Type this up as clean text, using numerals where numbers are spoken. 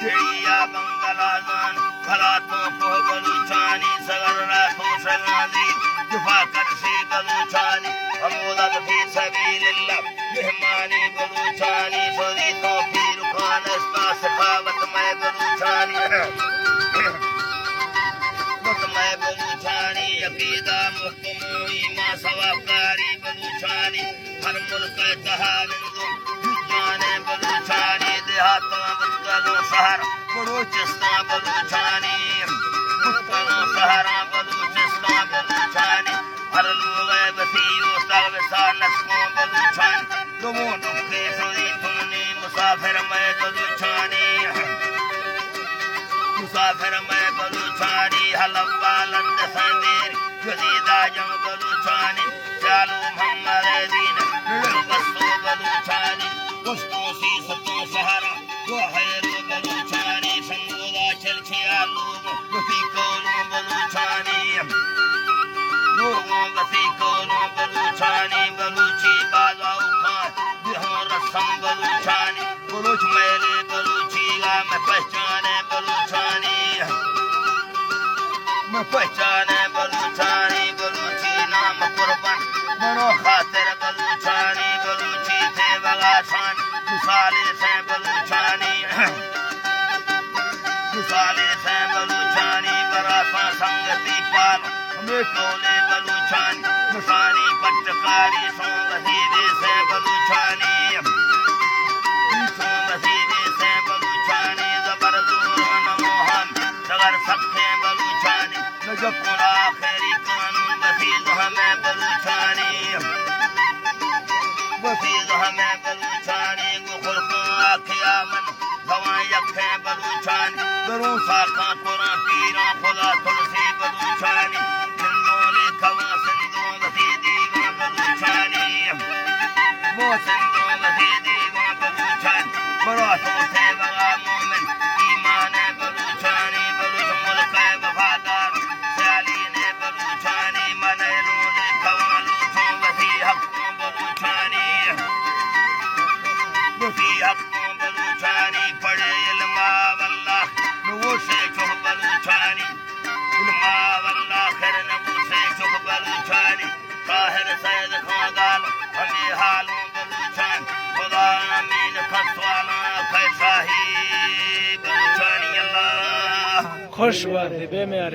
चिड़िया बंगलाजान भरातों को बलूचानी सगर रातों सगाजी जुफाकत से बलूचानी अमोदत भी सबीलिल्लाह मेहमानी बलूचानी सोदी तो पीर खान इसका सखावत में बलूचानी मैं बलूचानी अकीदा मुहकमोई माँ सवाकारी बलूचानी हर मुल्क जहानंदो जाने बलूचानी देहातों बदलो शहर बलूचिस्तान बलूचानी बदलो शहर बलूचिस्तान बलूचानी हर लोग बसीओ सगवसा नस्कों बलूचानी लोगों दुखे सोई तुमने मुसाफिर मैं बलूचानी मुसाफिर मैं बलूचानी हलवालंद संदेर जदीदा जंग बलूचानी चालू मोहम्मद दीन बसो बलूचानी दोस्तों सी सतों सहारा वो हैरो बलूचानी संगोदा चलछिया लोग बसी कोलों बलूचानी लोगों बसी कोलों बलूचानी बलूची बाजाऊ खान बिहार रसम बलूचानी बलूच मेले बलूची गा मैं पहचाने बलूचानी मैं पहचाने बलूचानी बलूची नाम कुर्बान मनो खातिर बलूचानी बलूची थे बगासान मिसाले से बलूचानी मिसाले से बलूचानी बरासा संगति पाल हमें कोले बलूचानी मिसानी पट्टकारी सोंग सीधे से बलूचानी सोंग सीधे से बलूचानी जबरदूर नमोहन सगर सखे बलूचानी नजपुरा खैरी कानून वसीज हमें बलूचानी वसीज हमें बलूचानी गुखुर को आखिया मन भवां यखे बलूचानी करूं साखा कुरां पीरां खुदा तुलसी बलूचानी सिंधोले खवा सिंधो वसीदी वहाँ बलूचानी वो सिंधो वसीदी वहाँ बलूचानी बड़ा सोते बगा मोमिन ईमान बलूचानी बलूच मुल्क वफादार स्याली ने बलूचानी मनैलों ने खवा लूचों वसी हक़ों बलूचानी वसी हक़ों बलूचानी पढ़े इल्मा वल्लाह वो से चुह बलूचानी इल्मा वल्लाह खैर नबू से चुह बलूचानी ताहिर सैद खागाल हमें हालों बलूचानी खुदा आमीन खसवाला खैशाही बलूचानी अल्लाह خوش باد بے